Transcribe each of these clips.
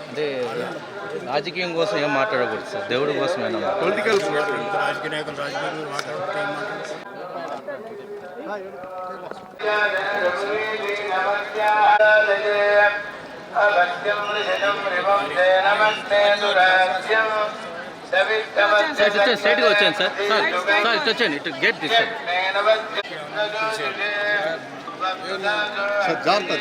అంటే రాజకీయం కోసం ఏం మాట్లాడకూడదు సార్, దేవుడి కోసం పొలిటికల్ రాజకీయ నాయకులు రాజకీయాలు మాట్లాడితే ఏం స్ట్రైట్గా వచ్చాను సార్. సార్ ఇటు వచ్చాను, ఇటు గేట్ తీస్తాను సార్. జాగ్రత్త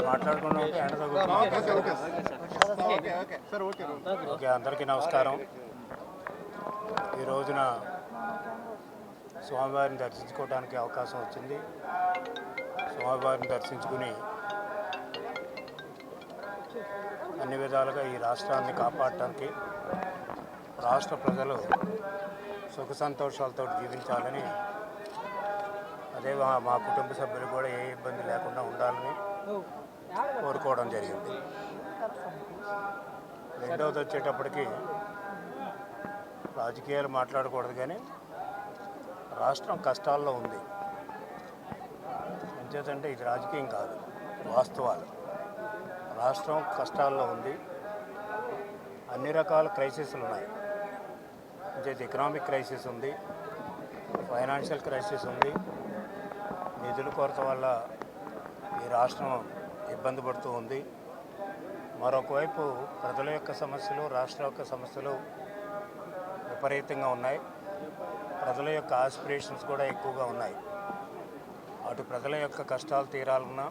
మాట్లాడుకున్నాం. ఓకే, అందరికీ నమస్కారం. ఈ రోజున స్వామివారిని దర్శించుకోవడానికి అవకాశం వచ్చింది. స్వామివారిని దర్శించుకుని అన్ని విధాలుగా ఈ రాష్ట్రాన్ని కాపాడటానికి, రాష్ట్ర ప్రజలు సుఖ సంతోషాలతో జీవించాలని, అదే మా కుటుంబ సభ్యులు కూడా ఏ ఇబ్బంది లేకుండా ఉండాలని కోరుకోవడం జరిగింది. రెండవది వచ్చేటప్పటికి రాజకీయాలు మాట్లాడకూడదు, కానీ రాష్ట్రం కష్టాల్లో ఉంది. ఎంచేతంటే ఇది రాజకీయం కాదు, వాస్తవాలు. రాష్ట్రం కష్టాల్లో ఉంది. అన్ని రకాల క్రైసిస్లు ఉన్నాయి. అంటే ఎకనామిక్ క్రైసిస్ ఉంది, ఫైనాన్షియల్ క్రైసిస్ ఉంది. నిధుల కొరత వల్ల ఈ రాష్ట్రం ఇబ్బంది పడుతూ ఉంది. మరొకవైపు ప్రజల యొక్క సమస్యలు, రాష్ట్ర యొక్క సమస్యలు విపరీతంగా ఉన్నాయి. ప్రజల యొక్క ఆస్పిరేషన్స్ కూడా ఎక్కువగా ఉన్నాయి. అటు ప్రజల యొక్క కష్టాలు తీరాలన్నా,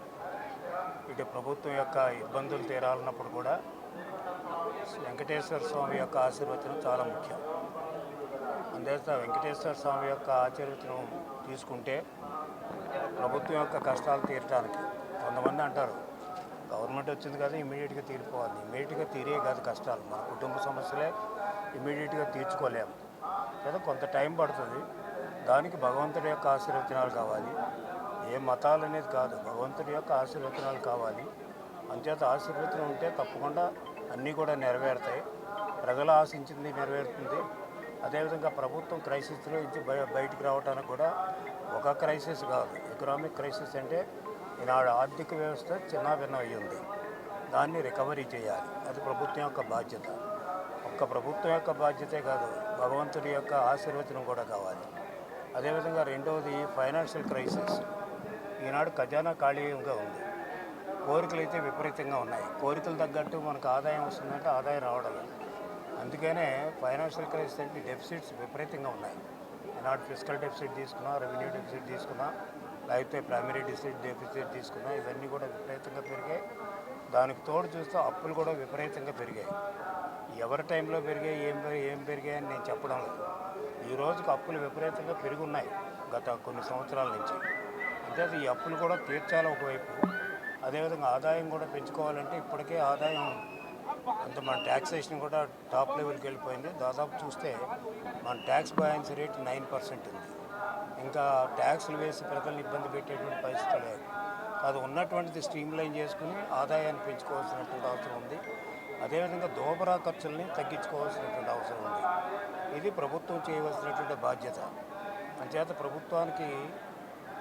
ఇటు ప్రభుత్వం యొక్క ఇబ్బందులు తీరాలన్నప్పుడు కూడా వెంకటేశ్వర స్వామి యొక్క ఆశీర్వచనం చాలా ముఖ్యం. అందుచేత వెంకటేశ్వర స్వామి యొక్క ఆశీర్వచనం తీసుకుంటే ప్రభుత్వం యొక్క కష్టాలు తీరటానికి, కొంతమంది అంటారు గవర్నమెంట్ వచ్చింది కదా ఇమీడియట్గా తీరిపోవాలి. ఇమీడియట్గా తీరే కాదు కష్టాలు. మన కుటుంబ సమస్యలే ఇమీడియట్గా తీర్చుకోలేము కదా, కొంత టైం పడుతుంది. దానికి భగవంతుడి యొక్క ఆశీర్వచనాలు కావాలి. ఏ మతాలు అనేది కాదు, భగవంతుడి యొక్క ఆశీర్వచనాలు కావాలి. అంచేత ఆశీర్వచనం ఉంటే తప్పకుండా అన్నీ కూడా నెరవేరుతాయి. ప్రజలు ఆశించింది నెరవేరుతుంది. అదేవిధంగా ప్రభుత్వం క్రైసిస్లో నుంచి బయటికి రావడానికి కూడా ఒక క్రైసిస్ కాదు, ఎకనామిక్ క్రైసిస్ అంటే ఈనాడు ఆర్థిక వ్యవస్థ చిన్నాభిన్నం అయ్యి ఉంది. దాన్ని రికవరీ చేయాలి. అది ప్రభుత్వం యొక్క బాధ్యత. ఒక్క ప్రభుత్వం యొక్క బాధ్యతే కాదు, భగవంతుడి యొక్క ఆశీర్వచనం కూడా కావాలి. అదేవిధంగా రెండవది ఫైనాన్షియల్ క్రైసిస్. ఈనాడు ఖజానా ఖాళీగా ఉంది. కోరికలు అయితే విపరీతంగా ఉన్నాయి. కోరికలు తగ్గట్టు మనకు ఆదాయం వస్తుందంటే ఆదాయం రావడం లేదు. అందుకనే ఫైనాన్షియల్ క్రైసిస్ అంటే డెఫిసిట్స్ విపరీతంగా ఉన్నాయి. ఈనాడు ఫిజికల్ డెఫిసిట్ తీసుకున్నా, రెవెన్యూ డెఫిసిట్ తీసుకున్నా, లేకపోతే ప్రైమరీ డెఫిసిట్ తీసుకున్నా, ఇవన్నీ కూడా విపరీతంగా పెరిగాయి. దానికి తోడు చూస్తే అప్పులు కూడా విపరీతంగా పెరిగాయి. ఎవరి టైంలో పెరిగాయి, ఏం పెరిగాయి అని నేను చెప్పడం లేదు. ఈ రోజుకి అప్పులు విపరీతంగా పెరుగున్నాయి గత కొన్ని సంవత్సరాల నుంచి. అంటే ఈ అప్పులు కూడా తీర్చాలి ఒకవైపు. అదేవిధంగా ఆదాయం కూడా పెంచుకోవాలంటే ఇప్పటికే ఆదాయం అంత మన ట్యాక్సేషన్ కూడా టాప్ లెవెల్కి వెళ్ళిపోయింది. దాదాపు చూస్తే మన ట్యాక్స్ బయాన్సీ రేట్ 9% ఉంది. ఇంకా ట్యాక్స్లు వేసి ప్రజలను ఇబ్బంది పెట్టేటువంటి పరిస్థితి లేదు. అది ఉన్నటువంటిది స్ట్రీమ్లైన్ చేసుకుని ఆదాయాన్ని పెంచుకోవాల్సినటువంటి అవసరం ఉంది. అదేవిధంగా దోబరా ఖర్చుల్ని తగ్గించుకోవాల్సినటువంటి అవసరం ఉంది. ఇది ప్రభుత్వం చేయవలసినటువంటి బాధ్యత. అంచేత ప్రభుత్వానికి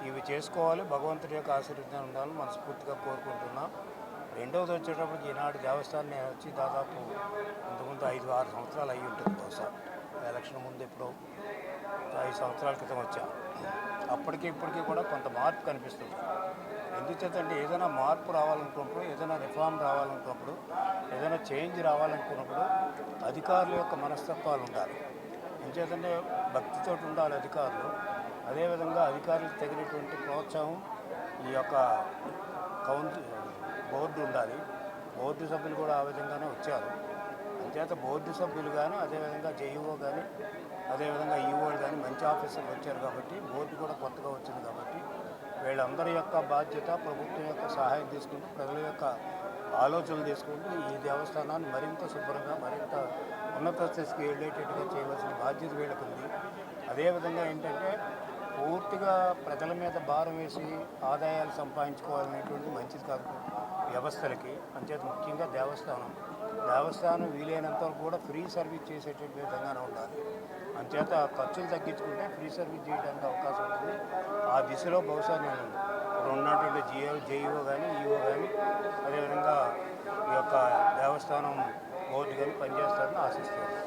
ఇవి చేసుకోవాలి. భగవంతుడి యొక్క ఆశీర్వాదం ఉండాలని మనస్ఫూర్తిగా కోరుకుంటున్నాం. రెండవది వచ్చేటప్పటికి ఈనాడు దేవస్థానం వచ్చి దాదాపు ఇంతకుముందు 5-6 సంవత్సరాలు అయ్యి ఉంటుంది. బహుశా ఎలక్షన్ ముందు ఎప్పుడో 5 సంవత్సరాల క్రితం వచ్చా. అప్పటికి ఇప్పటికీ కూడా కొంత మార్పు కనిపిస్తుంది. ఎందుచేతంటే ఏదైనా మార్పు రావాలనుకున్నప్పుడు, ఏదైనా రిఫార్మ్ రావాలనుకున్నప్పుడు, ఏదైనా చేంజ్ రావాలనుకున్నప్పుడు అధికారుల యొక్క మనస్తత్వాలు ఉండాలి. ఎందుచేతంటే భక్తితో ఉండాలి అధికారులు. అదేవిధంగా అధికారులకు తగినటువంటి ప్రోత్సాహం ఈ యొక్క బోర్డు ఉండాలి. బోర్డు సభ్యులు కూడా ఆ విధంగానే వచ్చారు. అంచేత బోర్డు సభ్యులు కానీ, అదేవిధంగా జేఈఓ కానీ, అదేవిధంగా ఈఓలు కానీ మంచి మంచి ఆఫీసర్లు వచ్చారు కాబట్టి, బోర్డు కూడా కొత్తగా వచ్చింది కాబట్టి వీళ్ళందరి యొక్క బాధ్యత ప్రభుత్వం యొక్క సహాయం తీసుకుంటూ, ప్రజల యొక్క ఆలోచనలు తీసుకుంటూ ఈ దేవస్థానాన్ని మరింత శుభ్రంగా, మరింత ఉన్నత స్థితికి వెళ్ళేటట్టుగా చేయవలసిన బాధ్యత వీళ్ళకు ఉంది. అదేవిధంగా ఏంటంటే పూర్తిగా ప్రజల మీద భారం వేసి ఆదాయాలు సంపాదించుకోవాలనేటువంటి మంచిది కాదు వ్యవస్థలకి. అంచేత ముఖ్యంగా దేవస్థానం వీలైనంత వరకు కూడా ఫ్రీ సర్వీస్ చేసేటువంటి విధంగానే ఉండాలి. అంచేత ఖర్చులు తగ్గించుకుంటే ఫ్రీ సర్వీస్ చేయడానికి అవకాశం ఉంటుంది. ఆ దిశలో బహుశా నేను ఇప్పుడు ఉన్నటువంటి జేఈఓ కానీ, ఈఓ కానీ, అదేవిధంగా ఈ యొక్క దేవస్థానం బోర్డు కానీ పనిచేస్తారని ఆశిస్తున్నాను.